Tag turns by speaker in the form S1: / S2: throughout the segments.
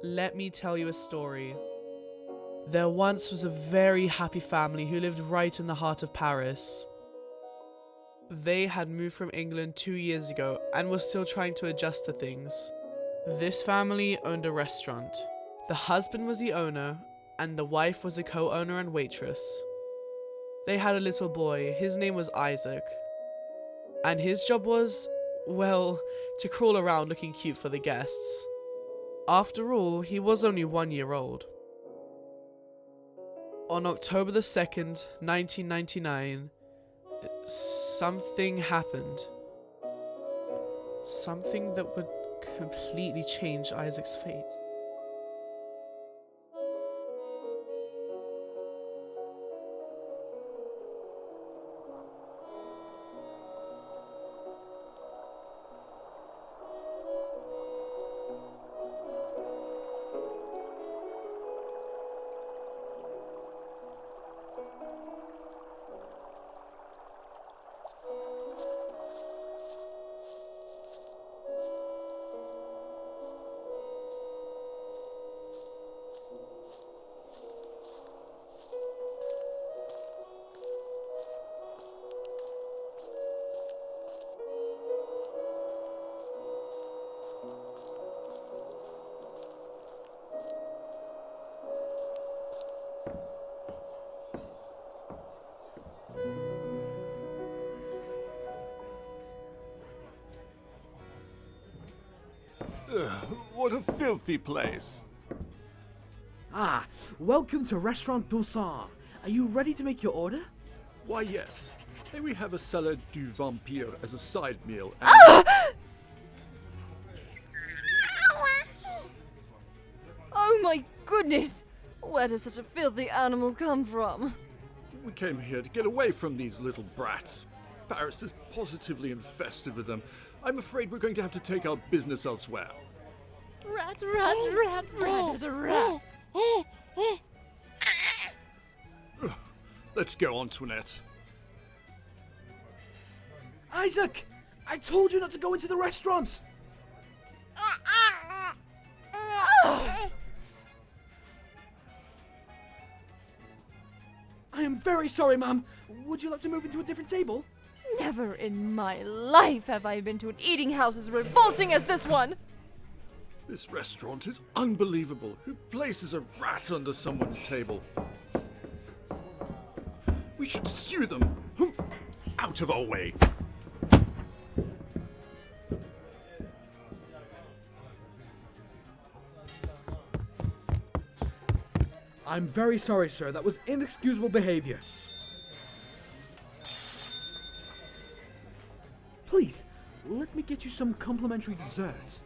S1: let me tell you a story. There once was a very happy family who lived right in the heart of Paris. They had moved from England 2 years ago and were still trying to adjust to things. This family owned a restaurant. The husband was the owner, and the wife was a co-owner and waitress. They had a little boy. His name was Isaac. And his job was, well, to crawl around looking cute for the guests. After all, he was only 1 year old. On October the 2nd, 1999, something happened. Something that would completely change Isaac's fate.
S2: What a filthy place.
S3: Ah, welcome to Restaurant Dusar. Are you ready to make your order?
S2: Why, yes. May we have a salad du vampire as a side meal and...
S4: Oh my goodness! Where does such a filthy animal come from?
S2: We came here to get away from these little brats. Paris is positively infested with them. I'm afraid we're going to have to take our business elsewhere.
S4: Rat, there's a rat!
S2: Let's go, Antoinette.
S3: Isaac! I told you not to go into the restaurant! I am very sorry, ma'am. Would you like to move into a different table?
S4: Never in my life have I been to an eating house as revolting as this one!
S2: This restaurant is unbelievable. Who places a rat under someone's table? We should stew them. Out of our way.
S3: I'm very sorry, sir. That was inexcusable behavior. Please, let me get you some complimentary desserts.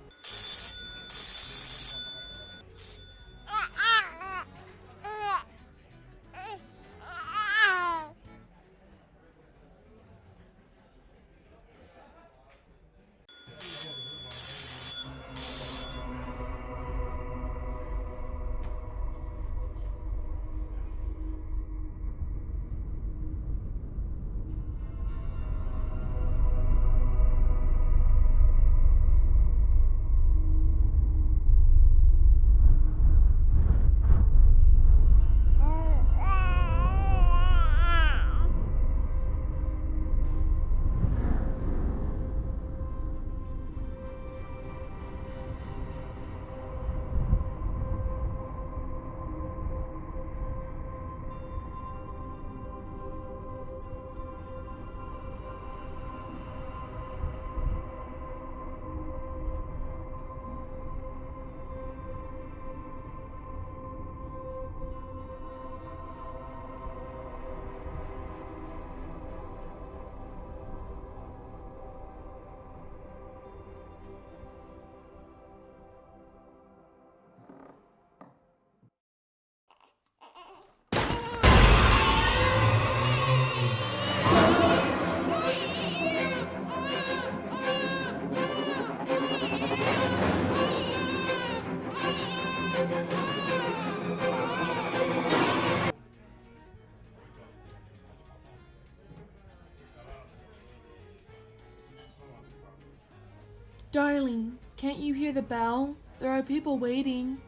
S5: Darling, can't you hear the bell? There are people waiting.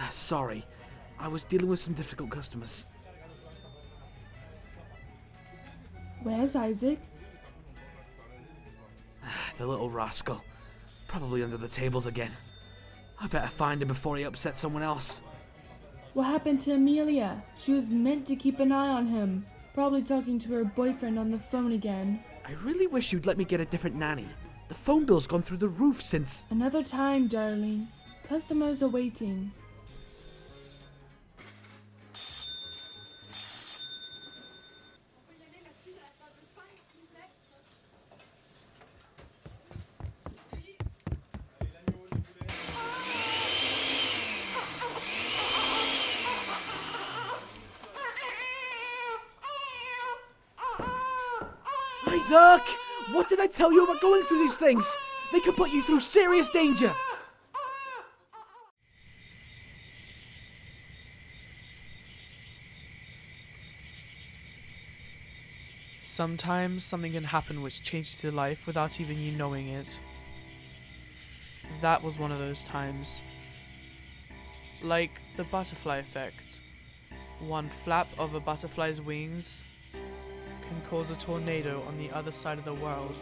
S3: Sorry, I was dealing with some difficult customers.
S5: Where's Isaac?
S3: The little rascal. Probably under the tables again. I better find him before he upsets someone else.
S5: What happened to Amelia? She was meant to keep an eye on him. Probably talking to her boyfriend on the phone again.
S3: I really wish you'd let me get a different nanny. The phone bill's gone through the roof since...
S5: Another time, darling. Customers are waiting.
S3: Isaac! What did I tell you about going through these things? They could put you through serious danger!
S1: Sometimes something can happen which changes your life without even you knowing it. That was one of those times. Like the butterfly effect. One flap of a butterfly's wings can cause a tornado on the other side of the world.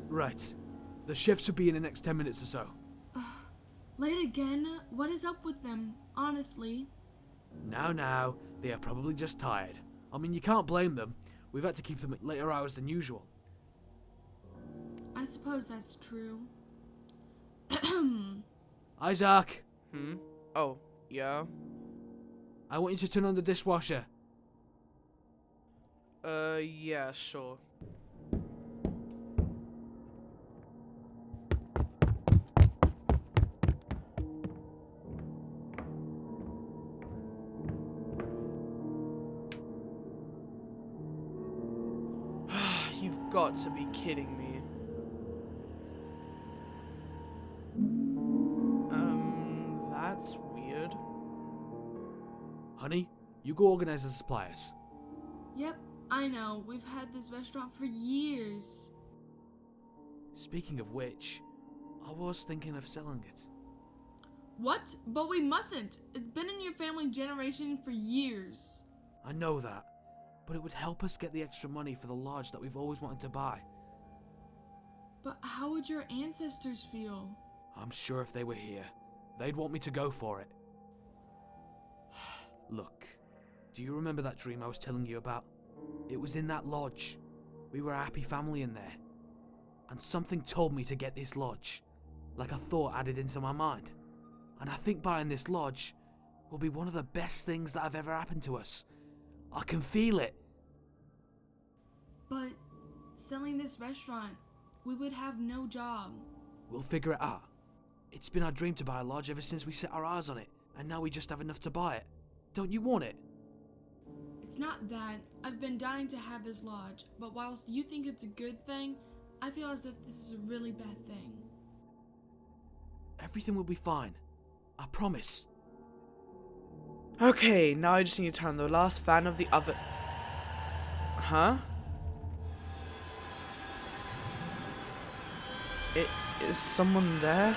S3: Right. The chefs will be in the next 10 minutes or so.
S5: Late again? What is up with them, honestly?
S3: Now, they are probably just tired. I mean, you can't blame them. We've had to keep them at later hours than usual.
S5: I suppose that's true.
S3: Isaac!
S1: Oh, yeah?
S3: I want you to turn on the dishwasher.
S1: Yeah, sure. You've got to be kidding me. That's weird.
S3: Honey, you go organize the suppliers.
S5: Yep, I know. We've had this restaurant for years.
S3: Speaking of which, I was thinking of selling it.
S5: What? But we mustn't. It's been in your family generation for years.
S3: I know that, but it would help us get the extra money for the lodge that we've always wanted to buy.
S5: But how would your ancestors feel?
S3: I'm sure if they were here, they'd want me to go for it. Look, do you remember that dream I was telling you about? It was in that lodge. We were a happy family in there. And something told me to get this lodge. Like a thought added into my mind. And I think buying this lodge will be one of the best things that have ever happened to us. I can feel it.
S5: But selling this restaurant, we would have no job.
S3: We'll figure it out. It's been our dream to buy a lodge ever since we set our eyes on it. And now we just have enough to buy it. Don't you want it?
S5: It's not that. I've been dying to have this lodge, but whilst you think it's a good thing, I feel as if this is a really bad thing.
S3: Everything will be fine. I promise.
S1: Okay, now I just need to turn the last fan of the oven. Huh? Is someone there?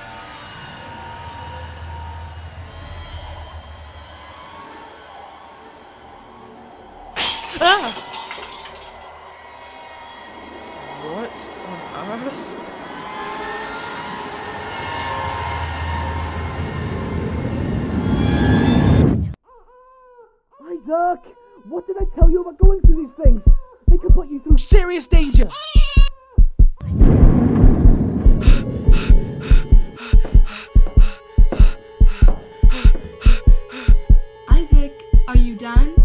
S1: Ah! What on earth?
S3: Isaac! What did I tell you about going through these things? They could put you through serious danger!
S5: Isaac, are you done?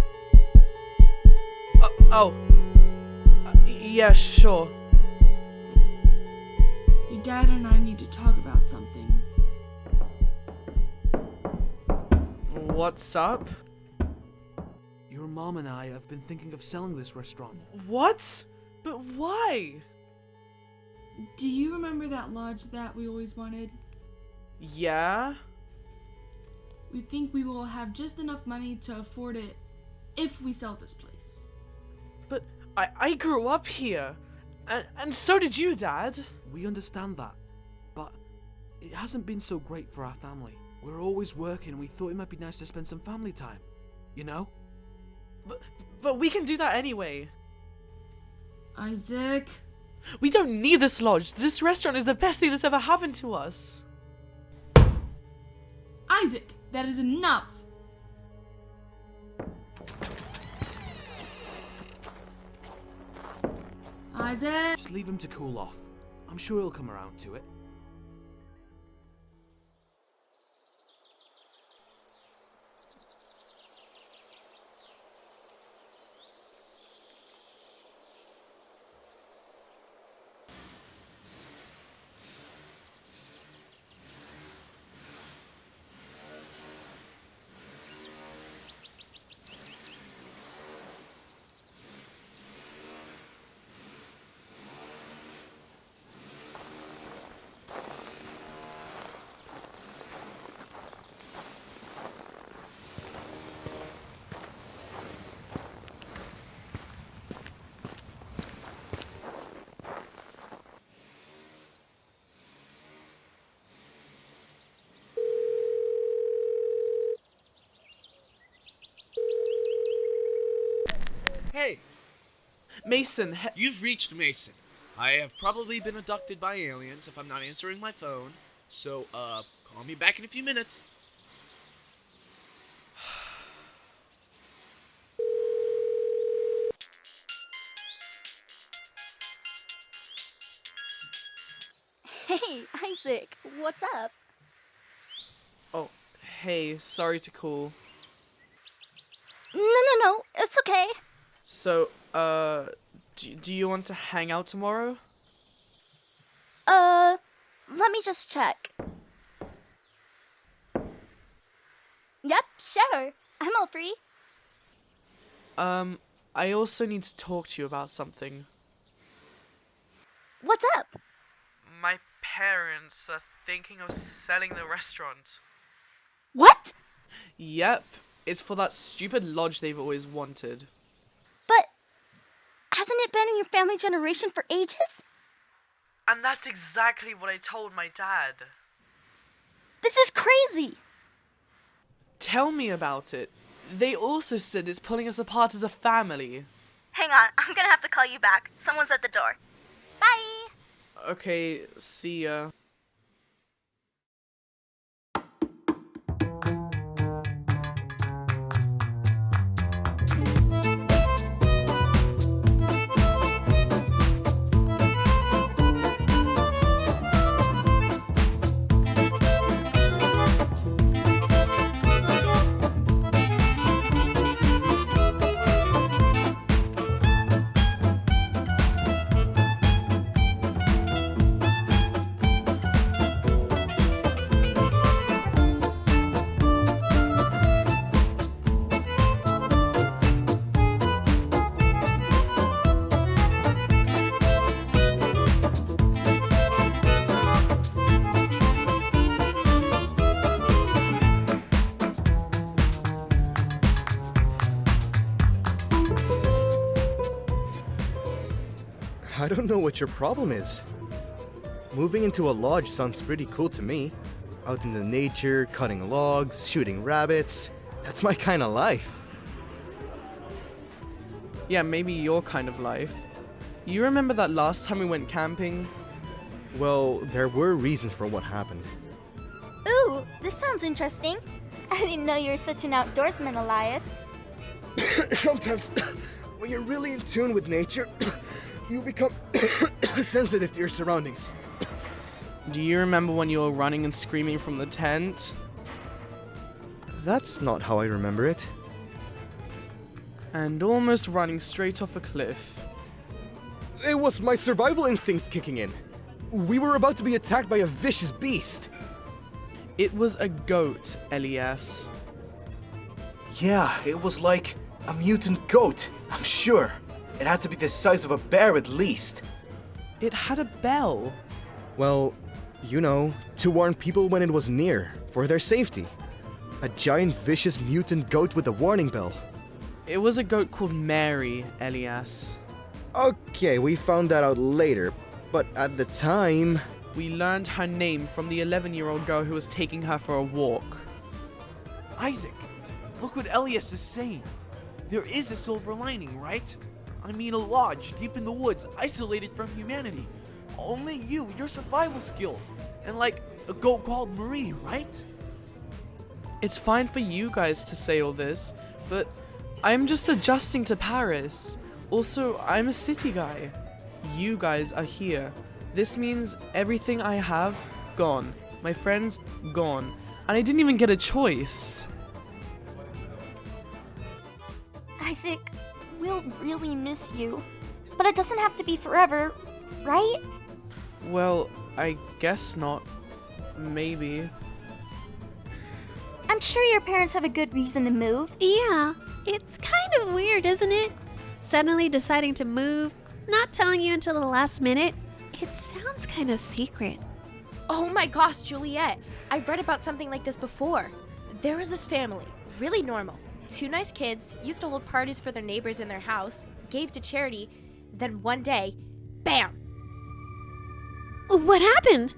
S1: Yeah, sure.
S5: Your dad and I need to talk about something.
S1: What's up?
S3: Your mom and I have been thinking of selling this restaurant.
S1: What? But why?
S5: Do you remember that lodge that we always wanted?
S1: Yeah?
S5: We think we will have just enough money to afford it if we sell this place.
S1: But I grew up here. And so did you, Dad.
S3: We understand that, but it hasn't been so great for our family. We're always working and we thought it might be nice to spend some family time, you know?
S1: But we can do that anyway.
S5: Isaac?
S1: We don't need this lodge. This restaurant is the best thing that's ever happened to us.
S5: Isaac, that is enough! Isaac?
S3: Just leave him to cool off. I'm sure he'll come around to it.
S6: Hey,
S1: Mason,
S6: you've reached Mason. I have probably been abducted by aliens if I'm not answering my phone. So, call me back in a few minutes.
S7: Hey, Isaac, what's up?
S1: Oh, hey, sorry to call.
S7: No, it's okay.
S1: So, do you want to hang out tomorrow?
S7: Let me just check. Yep, sure. I'm all free.
S1: I also need to talk to you about something.
S7: What's up?
S1: My parents are thinking of selling the restaurant.
S7: What?
S1: Yep, it's for that stupid lodge they've always wanted.
S7: But hasn't it been in your family generation for ages?
S1: And that's exactly what I told my dad.
S7: This is crazy.
S1: Tell me about it. They also said it's pulling us apart as a family.
S7: Hang on, I'm gonna have to call you back. Someone's at the door. Bye.
S1: Okay, see ya.
S8: I don't know what your problem is. Moving into a lodge sounds pretty cool to me. Out in the nature, cutting logs, shooting rabbits. That's my kind of life.
S1: Yeah, maybe your kind of life. You remember that last time we went camping?
S8: Well, there were reasons for what happened.
S7: Ooh, this sounds interesting. I didn't know you were such an outdoorsman, Elias.
S8: Sometimes, when you're really in tune with nature, you become sensitive to your surroundings.
S1: Do you remember when you were running and screaming from the tent?
S8: That's not how I remember it.
S1: And almost running straight off a cliff.
S8: It was my survival instincts kicking in. We were about to be attacked by a vicious beast.
S1: It was a goat, Elias.
S9: Yeah, it was like a mutant goat, I'm sure. It had to be the size of a bear at least.
S1: It had a bell.
S8: Well, you know, to warn people when it was near, for their safety. A giant vicious mutant goat with a warning bell.
S1: It was a goat called Mary, Elias.
S8: Okay, we found that out later, but at the time...
S1: We learned her name from the 11-year-old girl who was taking her for a walk.
S6: Isaac, look what Elias is saying. There is a silver lining, right? I mean, a lodge deep in the woods, isolated from humanity. Only you, your survival skills, and like a goat called Marie, right?
S1: It's fine for you guys to say all this, but I'm just adjusting to Paris. Also, I'm a city guy. You guys are here. This means everything I have, gone. My friends, gone. And I didn't even get a choice.
S7: Isaac, we'll really miss you. But it doesn't have to be forever, right?
S1: Well, I guess not. Maybe.
S7: I'm sure your parents have a good reason to move.
S10: Yeah, it's kind of weird, isn't it? Suddenly deciding to move, not telling you until the last minute. It sounds kind of secret.
S11: Oh my gosh, Juliet. I've read about something like this before. There was this family, really normal. 2 nice kids, used to hold parties for their neighbors in their house, gave to charity, then one day, bam!
S10: What happened?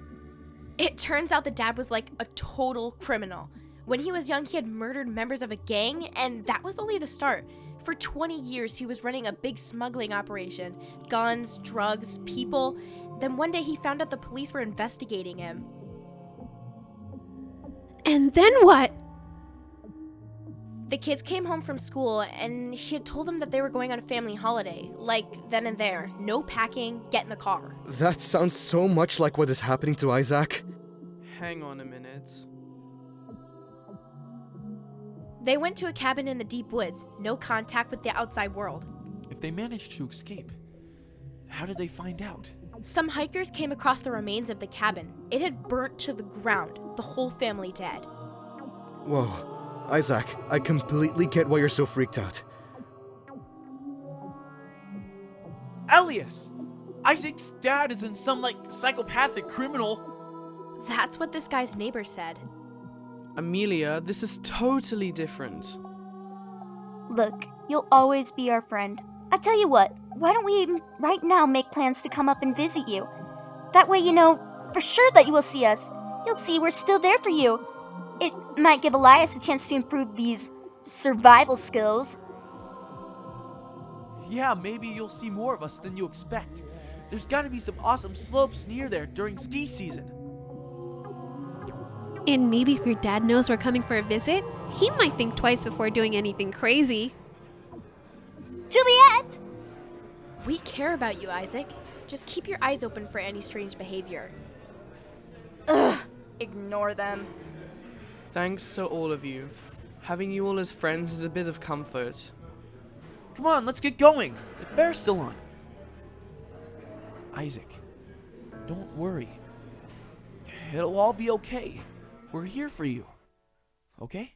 S11: It turns out the dad was like a total criminal. When he was young, he had murdered members of a gang, and that was only the start. For 20 years, he was running a big smuggling operation. Guns, drugs, people. Then one day he found out the police were investigating him.
S10: And then what?
S11: The kids came home from school, and he had told them that they were going on a family holiday. Like, then and there. No packing, get in the car.
S8: That sounds so much like what is happening to Isaac.
S1: Hang on a minute.
S11: They went to a cabin in the deep woods. No contact with the outside world.
S6: If they managed to escape, how did they find out?
S11: Some hikers came across the remains of the cabin. It had burnt to the ground, the whole family dead.
S8: Whoa. Isaac, I completely get why you're so freaked out.
S6: Elias! Isaac's dad isn't some, psychopathic criminal.
S11: That's what this guy's neighbor said.
S1: Amelia, this is totally different.
S7: Look, you'll always be our friend. I tell you what, why don't we right now make plans to come up and visit you? That way you know for sure that you will see us. You'll see we're still there for you. It might give Elias a chance to improve these survival skills.
S6: Yeah, maybe you'll see more of us than you expect. There's gotta be some awesome slopes near there during ski season.
S10: And maybe if your dad knows we're coming for a visit, he might think twice before doing anything crazy.
S7: Juliet!
S11: We care about you, Isaac. Just keep your eyes open for any strange behavior.
S7: Ugh, ignore them.
S1: Thanks to all of you. Having you all as friends is a bit of comfort.
S6: Come on, let's get going. The fair's still on. Isaac, don't worry. It'll all be okay. We're here for you. Okay?